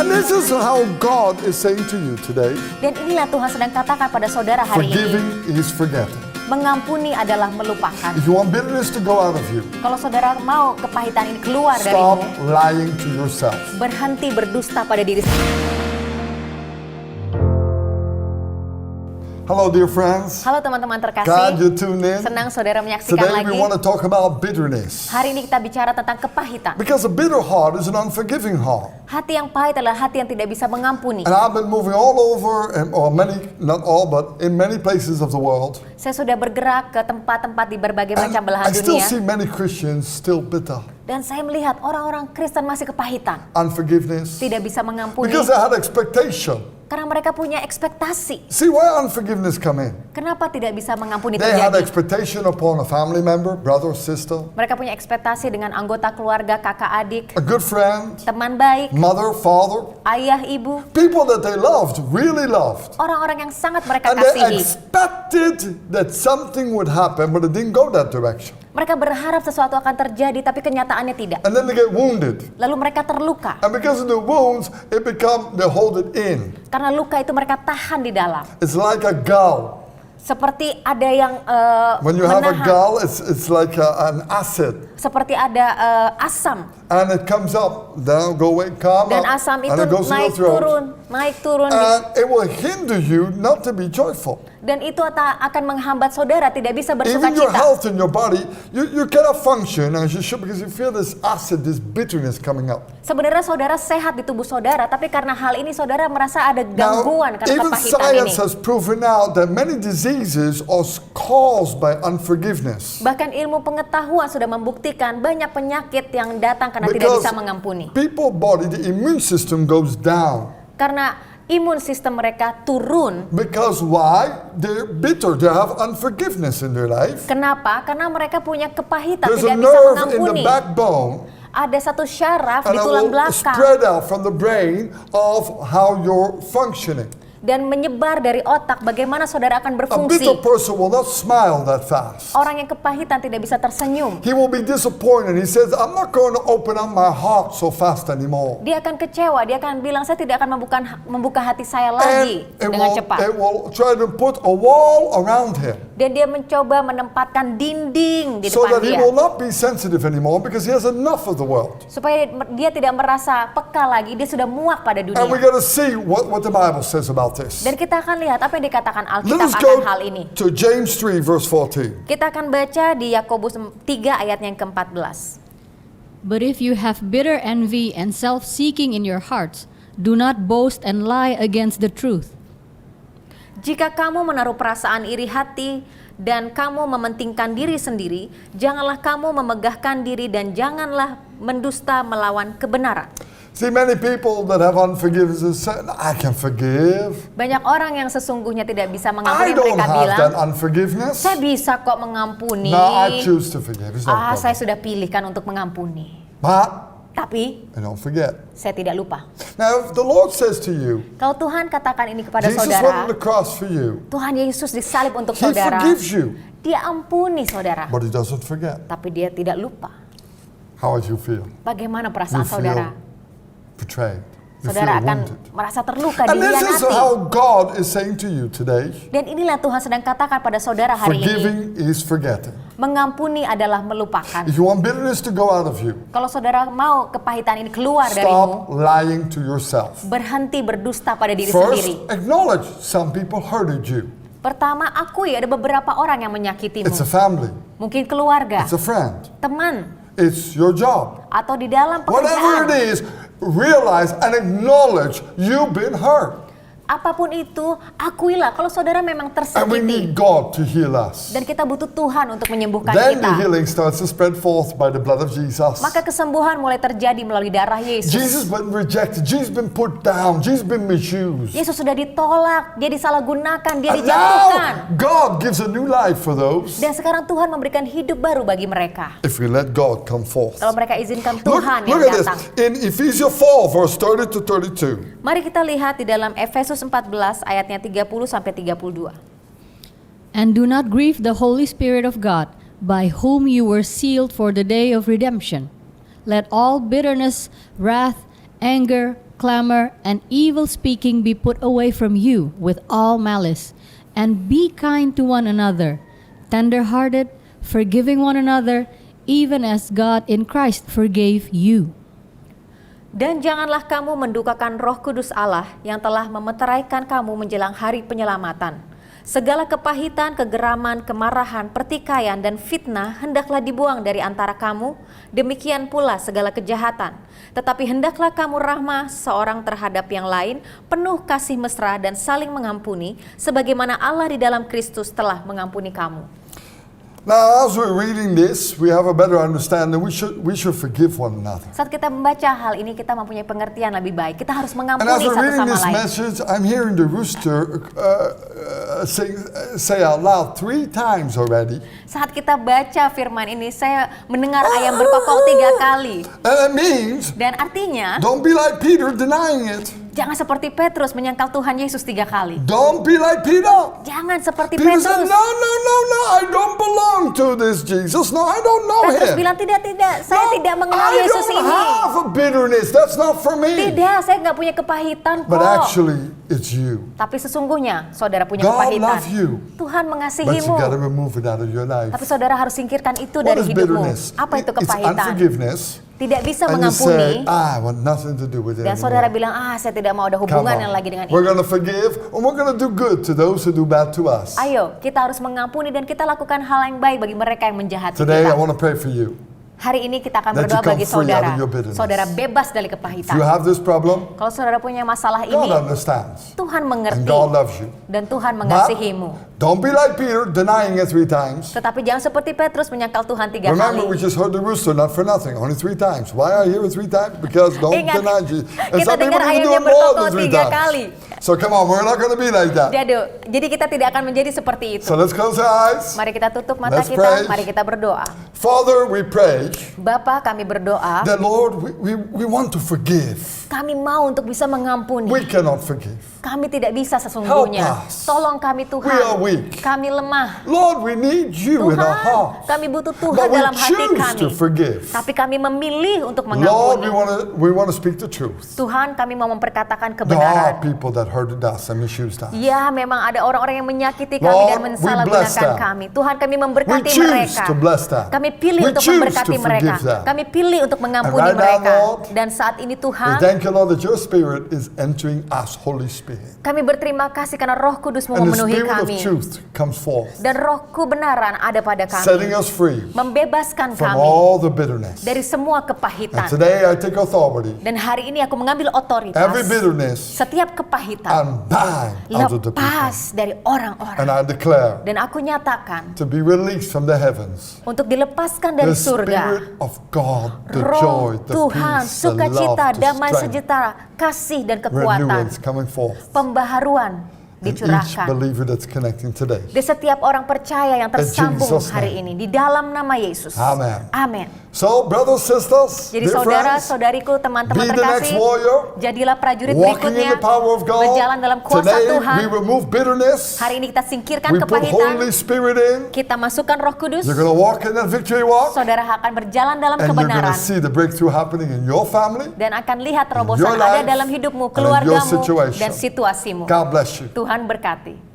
And this is how God is saying to you today, Dan inilah Tuhan sedang katakan pada saudara hari ini. forgiving is forgetting. Mengampuni adalah melupakan. If you want bitterness to go out of you, Kalau saudara mau kepahitan ini keluar stop darimu, lying to yourself. berhenti berdusta pada diri sendiri. Hello, dear friends. Halo teman-teman Glad terkasih, you tuned in. senang saudara menyaksikan Today lagi. we want to talk about bitterness. Hari ini kita bicara tentang kepahitan. Because a bitter heart is an unforgiving heart. Hati yang pahit adalah hati yang tidak bisa mengampuni. And I've been moving all over, or many, not all, but in many places of the world. Saya sudah bergerak ke tempat-tempat di berbagai And macam belahan I still dunia. see many Christians still bitter. Dan saya melihat orang-orang Kristen masih kepahitan. Unforgiveness. Tidak bisa mengampuni. Because they had expectation. Karena mereka punya ekspektasi. See where unforgiveness come in? Kenapa tidak bisa mengampuni They had terjadi? expectation upon a family member, brother or sister, Mereka punya ekspektasi dengan anggota keluarga, kakak adik, a good friend, teman baik, mother, father, ayah, ibu. people that they loved, really loved. Orang-orang yang sangat mereka And they kasihi. expected that something would happen, but it didn't go that direction. Mereka berharap sesuatu akan terjadi, tapi kenyataannya tidak. And then they get wounded. Lalu mereka terluka. And because of the wounds, they hold it in. Karena luka itu mereka tahan di dalam. It's like a gall. Seperti ada yang When you have a menahan. gall, it's like an acid. Seperti ada asam. And it comes up, down, go away, come Dan up, asam and itu it goes to your naik throat. turun, naik turun. And it will hinder you not to be joyful. Dan itu akan menghambat saudara tidak bisa Even your bersuka cita. health in your body, you cannot function as you should because you feel this acid, this bitterness coming up. Sebenarnya saudara sehat di tubuh saudara, tapi karena hal ini saudara merasa ada gangguan karena even kepahitan science ini. has proven out that many diseases are caused by unforgiveness. Bahkan ilmu pengetahuan sudah membuktikan banyak penyakit yang datang karena tidak bisa mengampuni. People body, the immune system goes down. Karena imun sistem mereka turun. Because why? They're bitter. They have unforgiveness in their life. Kenapa? Karena mereka punya kepahitan, There's a tidak bisa nerve in the mengampuni. backbone, Ada satu syaraf and di it tulang will belakang spread out from the brain of how you're functioning. dan menyebar dari otak bagaimana saudara akan A bitter berfungsi. person will not smile that fast. Orang yang kepahitan tidak bisa tersenyum. He will be disappointed. He says, I'm not going to open up my heart so fast anymore. Dia akan kecewa, dia akan bilang saya tidak akan membuka hati saya And lagi it dengan cepat. will try to put a wall around him Dan dia mencoba menempatkan dinding di so depan that he dia. will not be sensitive anymore because he has enough of the world. Supaya dia tidak merasa peka lagi, dia sudah muak pada And we dunia. got to see what the Bible says about this. Dan kita akan lihat apa yang dikatakan Let Alkitab us akan go hal ini. to James 3 verse 14. Kita akan baca di Yakobus 3 ayat yang ke-14. But if you have bitter envy and self-seeking in your hearts, do not boast and lie against the truth. Jika kamu menaruh perasaan iri hati dan kamu mementingkan diri sendiri, janganlah kamu memegahkan diri dan janganlah mendusta melawan kebenaran. See, many people that have unforgiveness say, I can forgive. Banyak orang yang sesungguhnya tidak bisa I mengampuni, don't mereka have bilang, that unforgiveness. saya bisa kok mengampuni. No, I choose to forgive. It's no Saya problem. sudah pilihkan untuk mengampuni. But Tapi I don't forget. saya tidak lupa. Now, if the Lord says to you, Kalau Tuhan katakan ini kepada Jesus went on saudara, the cross for you, Tuhan Yesus disalib untuk He saudara. forgives you, Dia ampuni saudara, but He doesn't forget. tapi dia tidak lupa. How would you feel? Bagaimana You perasaan saudara? feel betrayed. You Saudara feel akan wounded. merasa terluka, And this is dikhianati. how God is saying to you today, Dan inilah Tuhan sedang katakan pada saudara hari ini. forgiving is forgetting. Mengampuni adalah melupakan. If you want bitterness to go out of you, Kalau saudara mau kepahitan ini keluar stop darimu, lying to yourself. berhenti berdusta pada diri First, sendiri. acknowledge some people hurted you. Pertama, akui ada beberapa orang yang menyakitimu. It's a family. Mungkin keluarga, It's a friend. teman, It's your job. atau di dalam Whatever pekerjaan. it is, realize and acknowledge you've been hurt. Apapun itu, akuilah kalau saudara memang And we tersakiti. need God to heal us. Dan kita butuh Tuhan untuk menyembuhkan Then the kita. healing starts to spread forth by the blood of Jesus. Maka kesembuhan mulai terjadi melalui darah Yesus. Jesus been rejected. Jesus been put down. Jesus been misused. Yesus sudah ditolak, dia disalahgunakan, dia And dijatuhkan. now God gives a new life for those Dan sekarang Tuhan memberikan hidup baru bagi mereka. if we let God come forth. Kalau mereka izinkan Look, Tuhan yang look at this. datang. In Ephesians 4 verse 30 to 32. Mari kita lihat di dalam Efesus 14 ayatnya 30 sampai 32. And do not grieve the Holy Spirit of God, by whom you were sealed for the day of redemption. Let all bitterness, wrath, anger, clamor, and evil speaking be put away from you with all malice. And be kind to one another, tender-hearted, forgiving one another, even as God in Christ forgave you. Dan janganlah kamu mendukakan Roh Kudus Allah yang telah memeteraikan kamu menjelang hari penyelamatan. Segala kepahitan, kegeraman, kemarahan, pertikaian, dan fitnah hendaklah dibuang dari antara kamu, demikian pula segala kejahatan. Tetapi hendaklah kamu rahmah seorang terhadap yang lain, penuh kasih mesra dan saling mengampuni, sebagaimana Allah di dalam Kristus telah mengampuni kamu. Now, as we're reading this, we have a better understanding. We should forgive one another. Saat kita membaca hal ini, kita mempunyai pengertian lebih baik. Kita harus And mengampuni as we're satu reading sama this lain. message, I'm hearing the rooster say out loud 3 times already. Saat kita baca firman ini, saya mendengar ayam berkokok 3 kali. And that means, Dan artinya, don't be like Peter denying it. jangan seperti Petrus menyangkal Tuhan Yesus 3 kali. Don't be like Peter. Jangan seperti Peter said, Petrus. no, I don't belong to this Jesus. No, I don't know Petrus him. bilang, tidak, saya tidak mengenal I Yesus don't ini. have a bitterness. That's not for me. Tidak, saya nggak punya kepahitan But kok. actually, it's you. Tapi sesungguhnya, saudara punya God kepahitan. loves you. Tuhan But you mengasihimu. got to remove it out of your life. Tapi saudara harus singkirkan itu What dari is hidupmu. bitterness? Apa itu It's kepahitan? unforgiveness. Tidak bisa And you mengampuni. say, I want nothing to do with it Dan saudara anymore. bilang, saya tidak mau ada Come hubungan on. yang lagi dengan We're itu. going to forgive and we're going to do good to those who do bad to us. Ayo, kita harus mengampuni dan kita lakukan hal yang baik bagi mereka yang menjahati Today, I kita. want to pray for you. Hari ini kita akan That you berdoa come bagi free out saudara. of your bitterness. Saudara bebas dari If you kepahitan. have this problem, Kalau saudara punya masalah God ini, understands. Tuhan And mengerti God loves you. dan Tuhan But mengasihimu. don't be like Peter, denying it 3 times. Tetapi jangan seperti Petrus menyangkal Tuhan 3 Remember, kali. we just heard the rooster, not for nothing, only 3 times. Why are you here 3 times? Because don't Ingat, deny Jesus. And kita some people dengar even do ayamnya it more berkokok than 3 3 times. kali. So come on, we're not going to be like that. Jadi kita tidak akan menjadi seperti itu. So let's close our eyes. Mari kita tutup mata Let's kita, pray. mari kita berdoa. Father, we pray Bapa, kami berdoa, that, Lord, we want to forgive. kami mau untuk bisa mengampuni. We cannot forgive. Kami tidak bisa sesungguhnya. Help us. Tolong kami Tuhan. We are weak. Kami lemah. Lord, we need you in our Tuhan, hearts. kami butuh Tuhan But we dalam hati choose kami. to forgive. Tapi kami memilih untuk Lord, mengampuni. we want to speak the truth. Tuhan, kami mau memperkatakan There are kebenaran. people that hurted us and misused us. Ya, memang ada orang-orang yang menyakiti kami Lord, dan we bless mensalahgunakan them. kami. Tuhan, kami We memberkati choose mereka. to bless them. Kami pilih We untuk choose memberkati to mereka. forgive them. Kami pilih untuk mengampuni And right now, mereka. Lord, Dan saat ini We Tuhan, thank you, Lord, that your spirit is entering us, Holy Spirit. kami berterima kasih karena Roh Kudus-Mu And the memenuhi spirit of kami. truth comes forth, Dan Roh kebenaran ada pada setting kami. us free Membebaskan from kami all the bitterness. dari semua And kepahitan. today I take authority, Dan hari ini aku mengambil otoritas. every bitterness, Setiap kepahitan and bind out of the people. lepas dari orang-orang. And I declare Dan aku nyatakan to be released from the heavens, untuk dilepaskan dari the surga. spirit of God, the Roh joy, the Tuhan, peace, the sukacita, love, the damai strength, sejahtera, kasih dan kekuatan, renewance coming forth. pembaharuan And each dicurahkan. believer that's connecting today. Di setiap orang percaya yang tersambung Jesus' hari name. ini di dalam nama Yesus. Amen. Amin. So, brothers, sisters, Jadi dear saudara, friends, saudariku, teman-teman be the next terkasih, warrior, jadilah prajurit walking in berikutnya, the power of God. berjalan dalam kuasa Today, Tuhan. we remove bitterness. Hari ini kita singkirkan We put kepahitan, Holy Spirit in. kita masukkan Roh Kudus. You're going to walk in that victory walk. Saudara akan berjalan dalam And you're going kebenaran to see the breakthrough happening in your family. dan akan lihat terobosan your ada life, dalam hidupmu, and in your keluargamu, situation. dan situasimu. God bless you. Tuhan berkati.